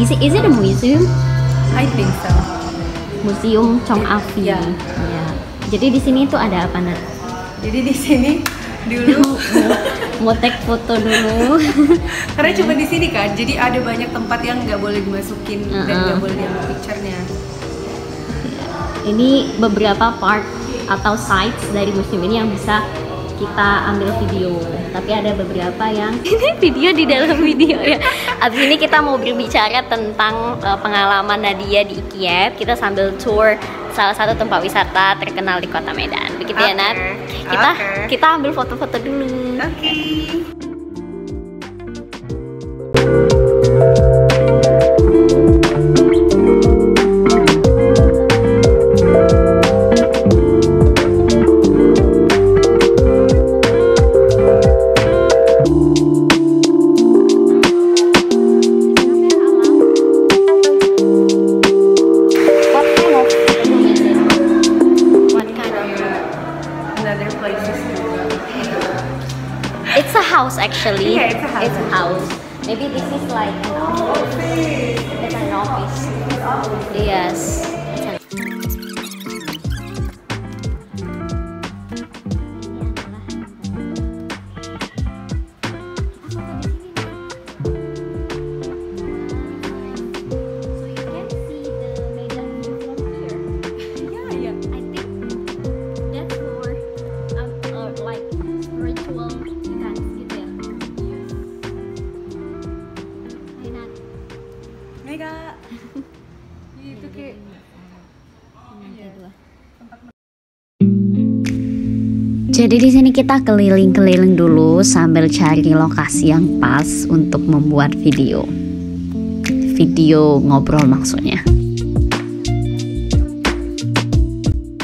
Is it a museum? I think so. Museum Chong Afi. Ya. Ya. Jadi di sini tuh ada apa, Nat? Jadi di sini dulu Mau take foto dulu. karena cuma di sini kan, jadi ada banyak tempat yang nggak boleh dimasukin dan nggak boleh diambil picture-nya. Ini beberapa part atau sites dari museum ini yang bisa kita ambil video. Tapi ada beberapa yang ini video di dalam video ya. Abis ini kita mau berbicara tentang pengalaman Nadia di Kiev. Kita sambil tour salah satu tempat wisata terkenal di kota Medan. Begitu ya, Nat? Kita ambil foto-foto dulu. Oke. It's a house actually. Yeah, it's a house. It's a house. Maybe this is like an office. It's an office. Yes. Mega. Itu kayak Jadi di sini kita keliling-keliling dulu sambil cari lokasi yang pas untuk membuat video. Video ngobrol maksudnya.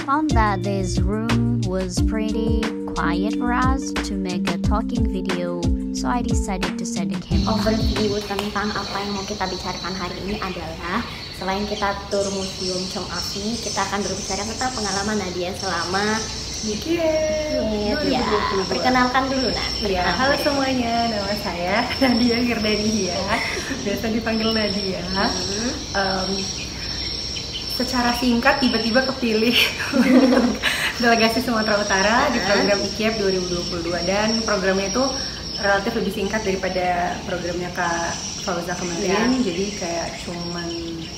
Found that this room was pretty quiet for us to make a talking video. So I decided to set the camera. Overview tentang apa yang mau kita bicarakan hari ini adalah selain kita tur museum Chong Afi, kita akan berbicara tentang pengalaman Nadia selama di Kiev. Ya, perkenalkan dulu, Nat. Ya, halo semuanya, nama saya Nadia Girdania, biasa dipanggil Nadia. Secara singkat tiba-tiba kepilih untuk delegasi Sumatera Utara di program IKIEV 2022, dan programnya itu relatif lebih singkat daripada programnya Kak Fauza kemarin. Jadi kayak cuman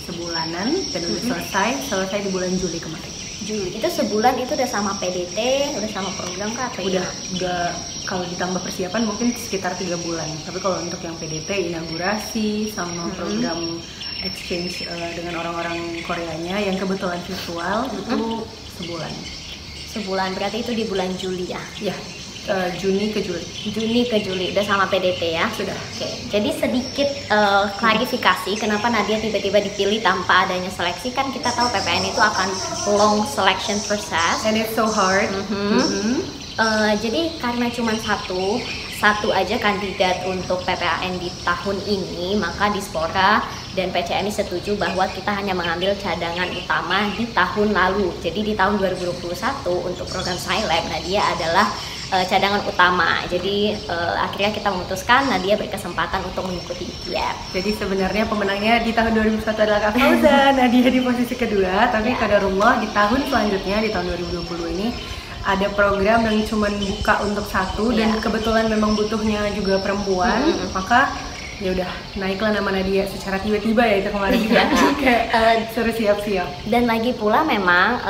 sebulanan dan udah selesai di bulan Juli kemarin. Juli itu sebulan itu udah sama PDT, udah sama program Kak? Udah kalau ditambah persiapan mungkin sekitar 3 bulan. Tapi kalau untuk yang PDT, inaugurasi sama program exchange dengan orang-orang Koreanya yang kebetulan virtual itu sebulan. Sebulan berarti itu di bulan Juli ya? Iya. Juni ke Juli udah sama PDT ya? Sudah. Oke. Jadi sedikit klarifikasi kenapa Nadia tiba-tiba dipilih tanpa adanya seleksi. Kan kita tahu PPN itu akan long selection process and it's so hard. Jadi karena cuma satu aja kandidat untuk PPAN di tahun ini, maka Dispora dan PCMI setuju bahwa kita hanya mengambil cadangan utama di tahun lalu. Jadi di tahun 2021 untuk program Scilab Nadia adalah cadangan utama. Jadi akhirnya kita memutuskan Nadia berkesempatan untuk mengikuti IKIEV. Jadi sebenarnya pemenangnya di tahun 2001 adalah Kak Fauza, Nadia di posisi kedua. Tapi qadarullah di tahun selanjutnya, di tahun 2020 ini ada program yang cuma buka untuk satu dan kebetulan memang butuhnya juga perempuan, maka ya udah naiklah nama Nadia secara tiba-tiba ya itu kemarin. Kayak suruh siap-siap. Dan lagi pula memang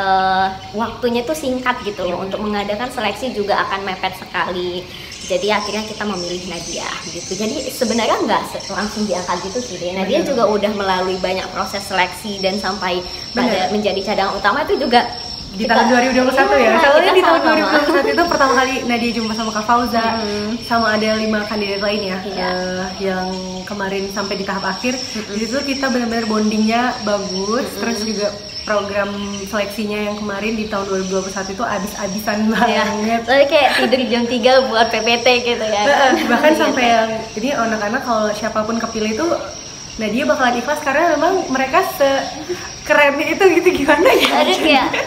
waktunya tuh singkat gitu loh, untuk mengadakan seleksi juga akan mepet sekali. Jadi akhirnya kita memilih Nadia gitu. Jadi sebenarnya nggak langsung diangkat gitu sih. Nadia juga udah melalui banyak proses seleksi dan sampai pada menjadi cadangan utama itu juga di tahun 2021 ya. Soalnya di tahun 2021 itu pertama kali Nadia jumpa sama Kak Fauza, sama ada 5 kandidat lainnya yang kemarin sampai di tahap akhir. Di situ kita benar-benar bondingnya bagus, terus juga program seleksinya yang kemarin di tahun 2021 itu abis-abisan banget. Tapi kayak tidur jam 3 buat PPT gitu ya. Bahkan sampai yang ini anak-anak kalau siapapun kepilih itu Nadia bakalan ikhlas karena memang mereka keren itu gitu, gimana ya? Ada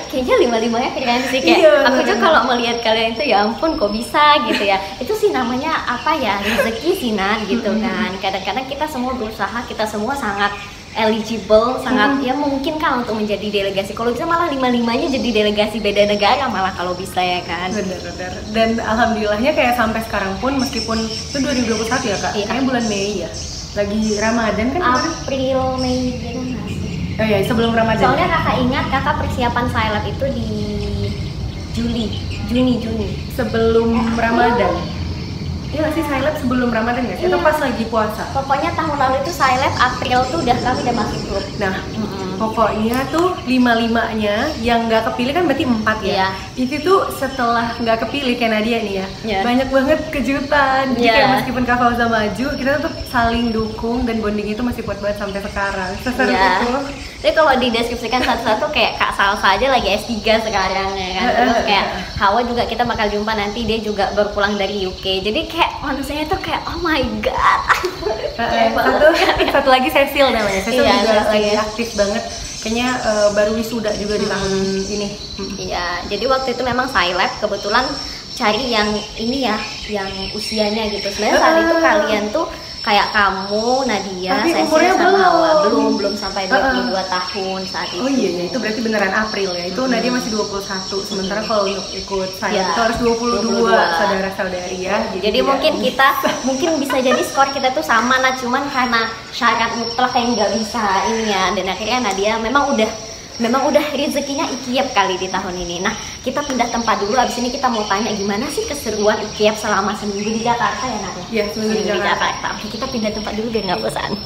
kayaknya 5-5-nya keren sih, kayak aku juga kalau melihat kalian itu ya ampun kok bisa gitu ya. Itu sih namanya apa ya, rezeki sih Nat gitu kan. Kadang-kadang kita semua berusaha, kita semua sangat eligible, sangat ya mungkin kan untuk menjadi delegasi. Kalau bisa malah 5-5-nya jadi delegasi beda negara malah kalau bisa ya kan. Bener-bener. Dan alhamdulillahnya kayak sampai sekarang pun meskipun itu 2021 ya kak, kayaknya bulan Mei ya, lagi Ramadan kan kemarin? April, Mei gitu nggak sih? Oh iya, sebelum Ramadan. Soalnya kakak ingat kakak persiapan Silab itu di Juni. Sebelum Ramadan. Iya sih, Silab sebelum Ramadan nggak sih? Atau pas lagi puasa? Pokoknya tahun lalu itu Silab April tuh kami udah masuk grup. Nah, pokoknya tuh 5-5-nya yang nggak kepilih kan berarti 4 ya. Iya. Itu tuh setelah nggak kepilih kayak Nadia nih ya, Iya. banyak banget kejutan. Jadi Iya. kayak meskipun Kak Fauza maju, kita tetap saling dukung dan bonding itu masih kuat banget sampai sekarang. Seseru Iya. itu. Jadi kalau dideskripsikan satu-satu kayak Kak Salsa aja lagi S3 sekarang ya kan. Terus kayak Hawa juga kita bakal jumpa nanti, dia juga baru pulang dari UK. Jadi kayak manusianya tuh kayak oh my god. Satu lagi Cecil namanya. Cecil Iya, juga Cecil. lagi aktif banget. Kayaknya baru wisuda juga di tahun ini. Iya, jadi waktu itu memang Silab kebetulan cari yang ini ya, yang usianya gitu. Sebenarnya saat itu kalian tuh kayak kamu, Nadia, Tapi saya umurnya sama Hawa belum. belum sampai 22 tahun saat itu. Oh iya, itu berarti beneran April ya. Itu Nadia masih 21. Sementara kalau untuk ikut saya Ya, itu harus 22 saudara-saudari ya. Jadi mungkin bisa jadi skor kita tuh sama, nah cuman karena syarat mutlak yang nggak bisa ini ya, dan akhirnya Nadia memang udah rezekinya IKIEP kali di tahun ini. Nah, kita pindah tempat dulu, abis ini kita mau tanya gimana sih keseruan IKIEP selama seminggu di Jakarta ya Nadia? Iya, seminggu di Jakarta. Oke, kita pindah tempat dulu biar nggak bosan.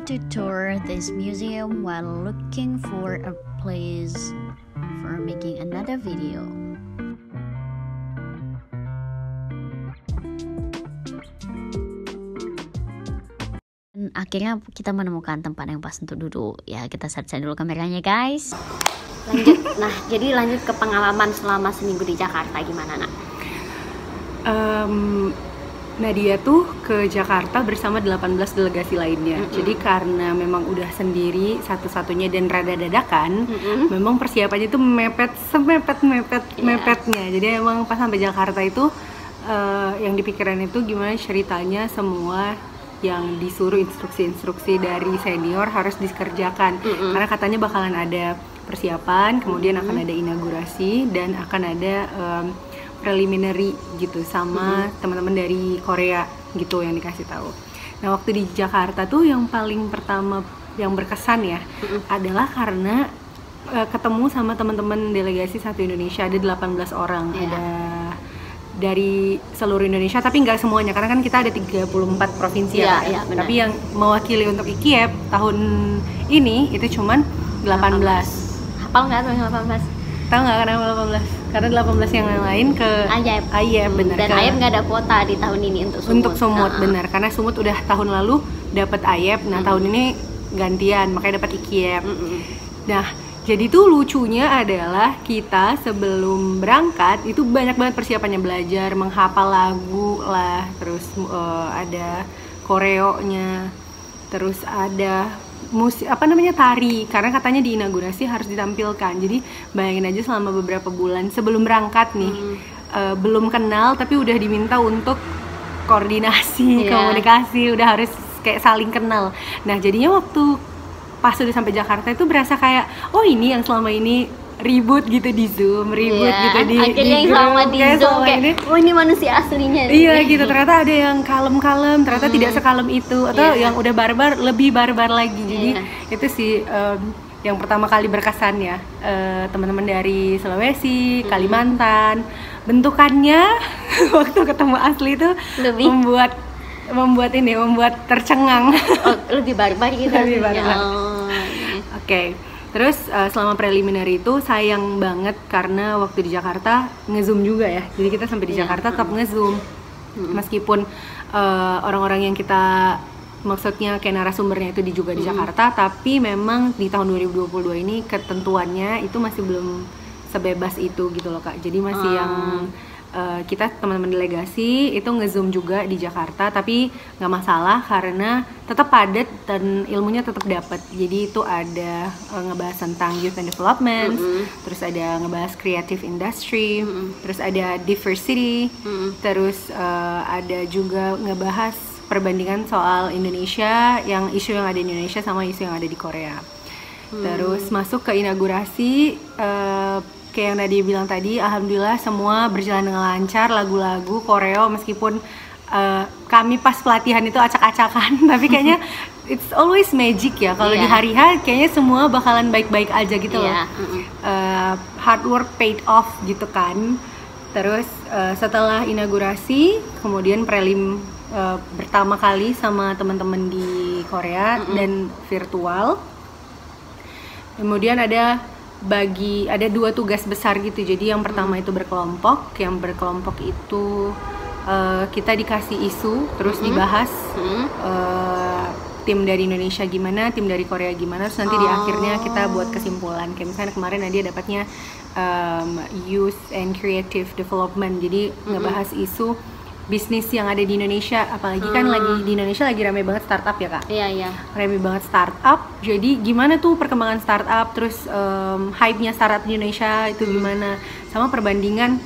To tour this museum while looking for a place for making another video. Dan akhirnya kita menemukan tempat yang pas untuk duduk. Ya, kita set dulu kameranya, guys. Lanjut. Nah, jadi lanjut ke pengalaman selama seminggu di Jakarta gimana, Nak? Nadia tuh ke Jakarta bersama 18 delegasi lainnya. Jadi karena memang udah sendiri satu-satunya dan rada dadakan, memang persiapannya tuh mepetnya. Jadi emang pas sampai Jakarta itu yang dipikiran itu gimana ceritanya semua yang disuruh instruksi-instruksi dari senior harus dikerjakan. Karena katanya bakalan ada persiapan, kemudian akan ada inaugurasi dan akan ada preliminary gitu sama teman-teman dari Korea gitu yang dikasih tahu. Nah, waktu di Jakarta tuh yang paling pertama yang berkesan ya adalah karena ketemu sama teman-teman delegasi satu Indonesia, ada 18 orang. Ada dari seluruh Indonesia, tapi nggak semuanya karena kan kita ada 34 provinsi ya. Tapi yang mewakili untuk IKIEP tahun ini itu cuman 18. Hafal nggak tuh yang 18? Tahu nggak kenapa 18? Karena 18 yang lain ke AYEP bener. Dan AYEP nggak ada kuota di tahun ini untuk Sumut. Untuk Sumut bener, karena Sumut udah tahun lalu dapat AYEP, nah tahun ini gantian makanya dapat IKIEP. Nah, jadi tuh lucunya adalah kita sebelum berangkat itu banyak banget persiapannya, belajar menghafal lagu lah, terus ada koreonya, terus ada musik tari, karena katanya di inaugurasi harus ditampilkan. Jadi bayangin aja selama beberapa bulan sebelum berangkat nih belum kenal tapi udah diminta untuk koordinasi, komunikasi, udah harus kayak saling kenal. Nah, jadinya waktu pas udah sampai Jakarta itu berasa kayak oh ini yang selama ini ribut gitu di Zoom, gitu di akhirnya yang selama di Zoom kayak oh ini manusia aslinya. Iya gitu, ternyata ada yang kalem-kalem, ternyata tidak sekalem itu, atau yang udah barbar lebih barbar lagi. Jadi itu sih yang pertama kali berkesan ya, teman-teman dari Sulawesi, Kalimantan, bentukannya waktu ketemu asli itu lebih membuat tercengang. Lebih barbar gitu. Lebih barbar. Oke. Terus selama preliminary itu sayang banget karena waktu di Jakarta nge-zoom juga ya. Jadi kita sampai di Jakarta tetap nge-zoom. Meskipun orang-orang yang kita maksudnya kayak narasumbernya itu juga di Jakarta, tapi memang di tahun 2022 ini ketentuannya itu masih belum sebebas itu gitu loh Kak. Jadi masih yang kita teman-teman delegasi itu nge-zoom juga di Jakarta, tapi nggak masalah karena tetap padat dan ilmunya tetap dapat. Jadi itu ada ngebahas tentang youth and development, terus ada ngebahas creative industry, terus ada diversity, terus ada juga ngebahas perbandingan soal Indonesia, yang isu yang ada di Indonesia sama isu yang ada di Korea. Terus masuk ke inaugurasi, kayak yang tadi bilang tadi, alhamdulillah semua berjalan dengan lancar, lagu-lagu, koreo, meskipun kami pas pelatihan itu acak-acakan, tapi kayaknya it's always magic ya, kalau di hari H kayaknya semua bakalan baik-baik aja gitu loh. Hard work paid off gitu kan. Terus setelah inaugurasi, kemudian prelim pertama kali sama teman-teman di Korea dan virtual. Kemudian ada 2 tugas besar gitu. Jadi yang pertama itu berkelompok. Yang berkelompok itu kita dikasih isu, terus dibahas tim dari Indonesia gimana, tim dari Korea gimana. Terus nanti di akhirnya kita buat kesimpulan. Kayak misalnya kemarin Nadia dapatnya Youth and Creative Development. Jadi ngebahas isu bisnis yang ada di Indonesia, apalagi kan lagi di Indonesia lagi rame banget startup ya Kak. Iya. Rame banget startup. Jadi gimana tuh perkembangan startup, terus hype-nya startup di Indonesia itu gimana, sama perbandingan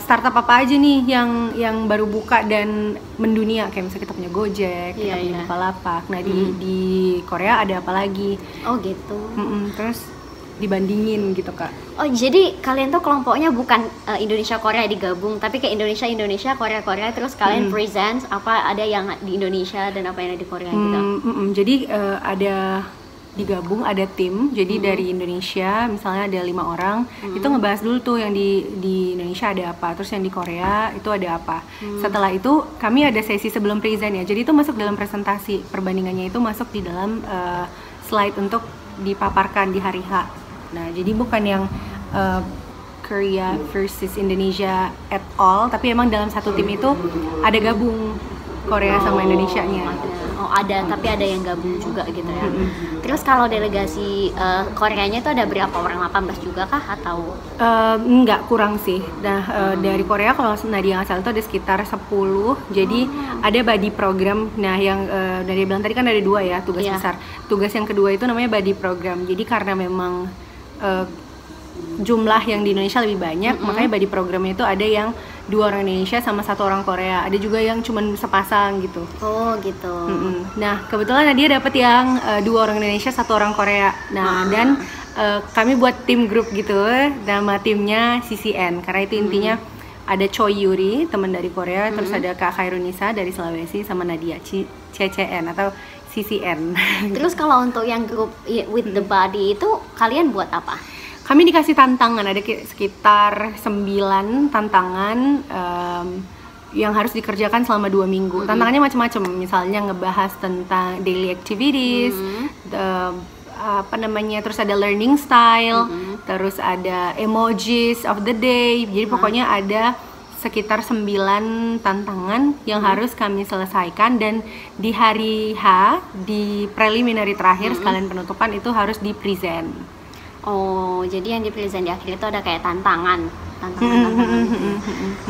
startup apa aja nih yang baru buka dan mendunia, kayak misalnya kita punya Gojek, kita punya Bukalapak. Nah di Korea ada apa lagi? Oh gitu. Terus dibandingin gitu Kak. Oh jadi kalian tuh kelompoknya bukan Indonesia Korea digabung, tapi kayak Indonesia Korea terus kalian present apa ada yang di Indonesia dan apa yang ada di Korea gitu. Jadi ada digabung, ada tim. Jadi dari Indonesia misalnya ada 5 orang, itu ngebahas dulu tuh yang di Indonesia ada apa, terus yang di Korea itu ada apa. Setelah itu kami ada sesi sebelum present ya. Jadi itu masuk dalam presentasi, perbandingannya itu masuk di dalam slide untuk dipaparkan di hari H. Nah, jadi bukan yang Korea versus Indonesia at all, tapi emang dalam satu tim itu ada gabung Korea sama Indonesianya. Ada, tapi ada yang gabung juga gitu ya. Terus kalau delegasi Koreanya itu ada berapa orang? 18 juga kah atau? Enggak, kurang sih. Nah, dari Korea kalau Nadia nggak salah itu ada sekitar 10. Jadi ada body program. Nah, yang Nadia bilang tadi kan ada 2 ya tugas besar. Tugas yang kedua itu namanya body program. Jadi karena memang jumlah yang di Indonesia lebih banyak, makanya body programnya itu ada yang 2 orang Indonesia sama 1 orang Korea. Ada juga yang cuman sepasang gitu. Oh gitu. Nah kebetulan Nadia dapet yang 2 orang Indonesia, 1 orang Korea. Nah dan kami buat tim grup gitu, nama timnya CCN. Karena itu intinya ada Choi Yuri, teman dari Korea, terus ada Kak Khairunisa dari Sulawesi, sama Nadia CCN atau CCN. Terus kalau untuk yang grup with the body itu kalian buat apa? Kami dikasih tantangan, ada sekitar 9 tantangan yang harus dikerjakan selama 2 minggu. Tantangannya macam-macam, misalnya ngebahas tentang daily activities, terus ada learning style, terus ada emojis of the day. Jadi pokoknya ada sekitar 9 tantangan yang harus kami selesaikan, dan di hari H, di preliminary terakhir sekalian penutupan itu harus di present. Oh, jadi yang di present di akhir itu ada kayak tantangan.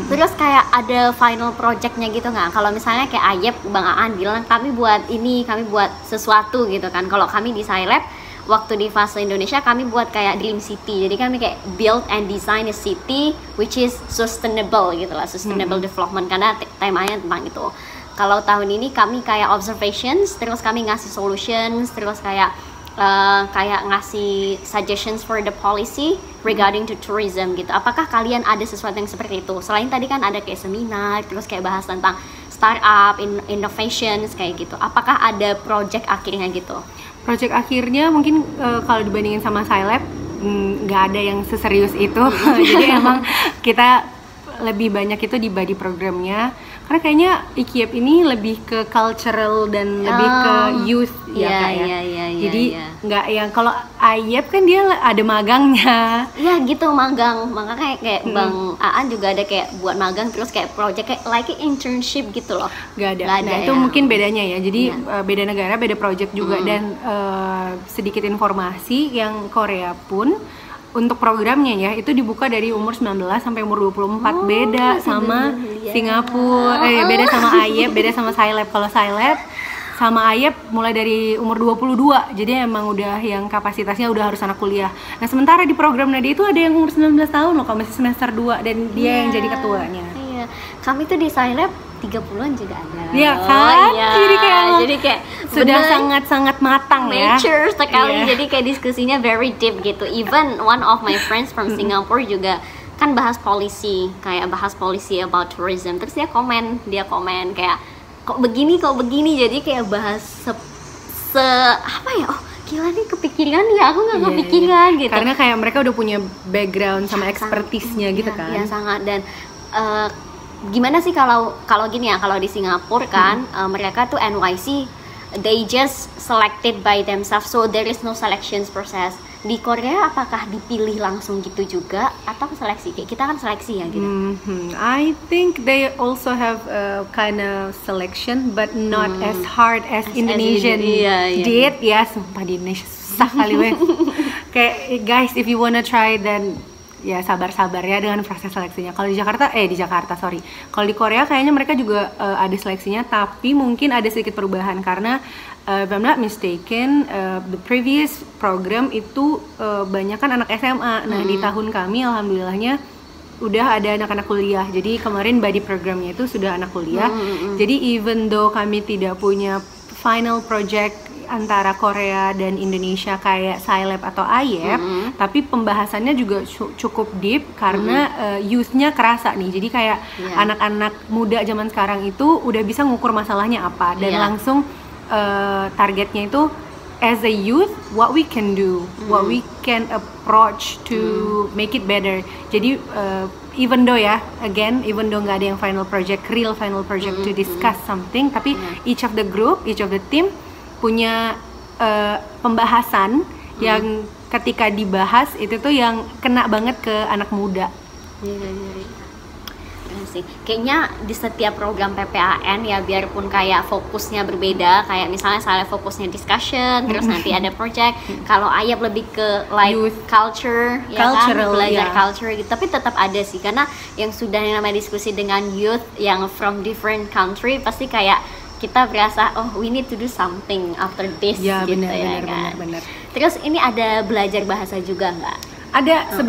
Terus kayak ada final projectnya gitu nggak? Kalau misalnya kayak Ayep, Bang Aan bilang kami buat ini, kami buat sesuatu gitu kan. Kalau kami di Scilab, waktu di fase Indonesia kami buat kayak Dream City. Jadi kami kayak build and design a city which is sustainable gitu lah, sustainable development, karena temanya tentang itu. Kalau tahun ini kami kayak observations, terus kami ngasih solutions, terus kayak ngasih suggestions for the policy regarding to tourism gitu. Apakah kalian ada sesuatu yang seperti itu? Selain tadi kan ada kayak seminar, terus kayak bahas tentang startup, innovations kayak gitu. Apakah ada project akhirnya gitu? Project akhirnya mungkin kalau dibandingin sama Scilab nggak ada yang seserius itu. Jadi emang kita lebih banyak itu di body programnya, karena kayaknya IKIEP ini lebih ke cultural dan lebih ke youth ya. Jadi nggak yang kalau Ayep kan dia ada magangnya. Iya gitu, magang. Makanya kayak Bang Aan juga ada kayak buat magang, terus kayak project kayak like internship gitu loh. Nggak ada. Nah itu mungkin bedanya ya. Jadi beda negara, beda project juga. Dan sedikit informasi, yang Korea pun untuk programnya ya itu dibuka dari umur 19 sampai umur 24. Beda sama Singapura, beda sama Ayep, beda sama Scilab. Kalau Scilab sama Ayep mulai dari umur 22. Jadi emang udah yang kapasitasnya udah harus anak kuliah. Nah, sementara di program Nadia itu ada yang umur 19 tahun loh, kalau masih semester 2 dan dia yang jadi ketuanya. Iya. Kami tuh di Scilab 30-an juga ada. Iya kan? Iya. Jadi kayak sudah sangat-sangat matang ya. Mature sekali. Iya. Jadi kayak diskusinya very deep gitu. Even one of my friends from Singapore juga kan bahas policy, kayak bahas policy about tourism. Terus dia komen kayak kok begini. Jadi kayak bahas apa ya? Oh, gila nih kepikiran ya, aku nggak kepikiran gitu. Karena kayak mereka udah punya background sama expertise-nya gitu kan. Iya sangat. Dan gimana sih kalau gini ya, kalau di Singapura kan mereka tuh NYC they just selected by themselves, so there is no selections process. Di Korea apakah dipilih langsung gitu juga atau seleksi? Kayak kita kan seleksi ya gitu. I think they also have a kind of selection but not as hard as Indonesian did. Ya, sumpah di Indonesia susah kali weh. Kayak guys, if you wanna try then ya sabar-sabar ya dengan proses seleksinya. Kalau di Jakarta Kalau di Korea kayaknya mereka juga ada seleksinya, tapi mungkin ada sedikit perubahan karena if I'm not mistaken, the previous program itu banyak kan anak SMA. Nah, di tahun kami alhamdulillahnya udah ada anak-anak kuliah. Jadi kemarin body programnya itu sudah anak kuliah. Jadi even though kami tidak punya final project antara Korea dan Indonesia kayak Scilab atau IEP, tapi pembahasannya juga cukup deep karena youth-nya kerasa nih. Jadi kayak anak-anak muda zaman sekarang itu udah bisa ngukur masalahnya apa dan langsung targetnya itu as a youth what we can do, what we can approach to make it better. Jadi even though nggak ada yang real final project to discuss something, tapi each of the group, each of the team punya pembahasan yang ketika dibahas itu tuh yang kena banget ke anak muda. Sih. Kayaknya di setiap program PPAN ya, biarpun kayak fokusnya berbeda, kayak misalnya saya fokusnya discussion, terus nanti ada project. Kalau Ayap lebih ke like youth culture, ya kan, belajar culture gitu. Tapi tetap ada sih, karena yang sudah namanya diskusi dengan youth yang from different country, pasti kayak kita berasa we need to do something after this ya, gitu benar. Terus ini ada belajar bahasa juga nggak? Ada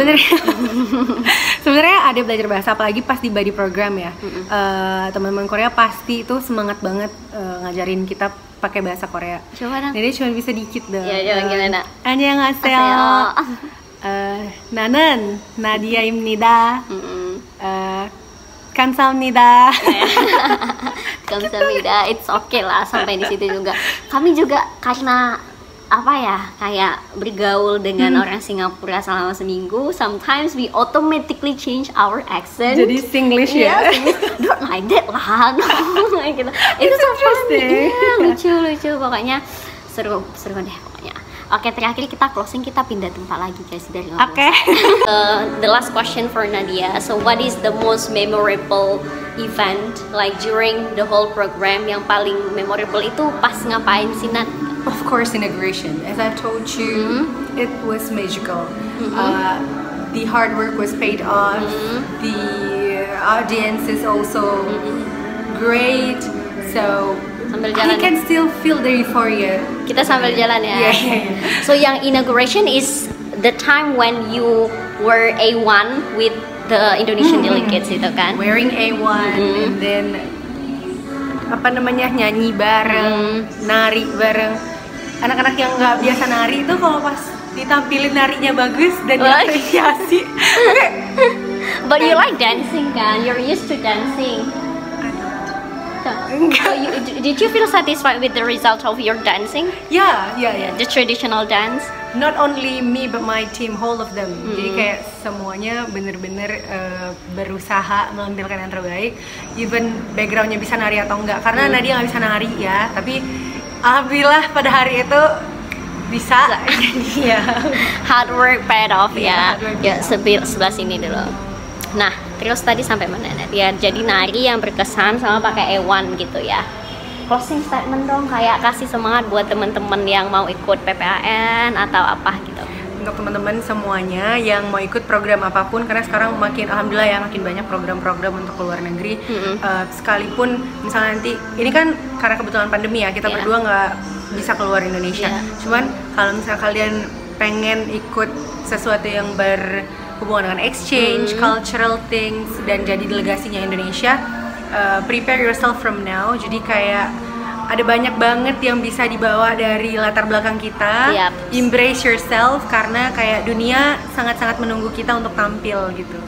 sebenarnya ada belajar bahasa, apalagi pas di body program ya. Teman-teman Korea pasti itu semangat banget ngajarin kita pakai bahasa Korea. Coba dong. Jadi cuma bisa dikit dong. Ya, gimana? 안녕하세요. 나는 나디아입니다. 감사합니다. Kamsahamnida, it's okay lah sampai di situ juga. Kami juga karena apa ya, kayak bergaul dengan orang Singapura selama seminggu, sometimes we automatically change our accent. Jadi Singlish ya? Don't like that lah. Gitu. Itu so funny. Lucu pokoknya seru deh pokoknya. Oke, terakhir kita closing, kita pindah tempat lagi guys dari ngobrol. Oke. The last question for Nadia. So what is the most memorable event like during the whole program? Yang paling memorable itu pas ngapain sih, Nat? Of course, integration. As I told you, it was magical. The hard work was paid off. The audience is also great. So I can still feel the euphoria. Kita sambil jalan ya. Yeah. So yang inauguration is the time when you were A1 with the Indonesian delegates itu kan? Wearing A1 and then nyanyi bareng, nari bareng. Anak-anak yang nggak biasa nari itu kalau pas ditampilin narinya bagus dan diapresiasi. But you like dancing kan? You're used to dancing. So did you feel satisfied with the result of your dancing? Yeah. The traditional dance? Not only me but my team, whole of them. Jadi kayak semuanya bener-bener berusaha menampilkan yang terbaik. Even backgroundnya bisa nari atau enggak, karena Nadia nggak bisa nari ya. Tapi alhamdulillah pada hari itu bisa. Iya. Hard work paid off ya. Ya sebelah sini dulu. Nah, terus tadi sampai mana? Ya, jadi nari yang berkesan sama pakai A1 gitu ya. Closing statement dong, kayak kasih semangat buat teman-teman yang mau ikut PPAN atau apa gitu. Untuk teman-teman semuanya yang mau ikut program apapun, karena sekarang alhamdulillah ya makin banyak program-program untuk keluar negeri. Sekalipun misalnya nanti, ini kan karena kebetulan pandemi ya, kita berdua nggak bisa keluar Indonesia. Cuman kalau misalnya kalian pengen ikut sesuatu yang berhubungan dengan exchange, cultural things, dan jadi delegasinya Indonesia, prepare yourself from now. Jadi kayak ada banyak banget yang bisa dibawa dari latar belakang kita. Embrace yourself karena kayak dunia sangat-sangat menunggu kita untuk tampil gitu.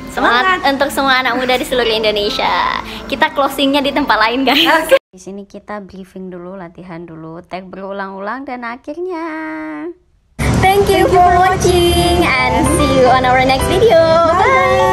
Semangat untuk semua anak muda di seluruh Indonesia. Kita closingnya di tempat lain, guys. Di sini kita briefing dulu, latihan dulu, tag berulang-ulang dan akhirnya. Thank you for watching and see you on our next video. Bye.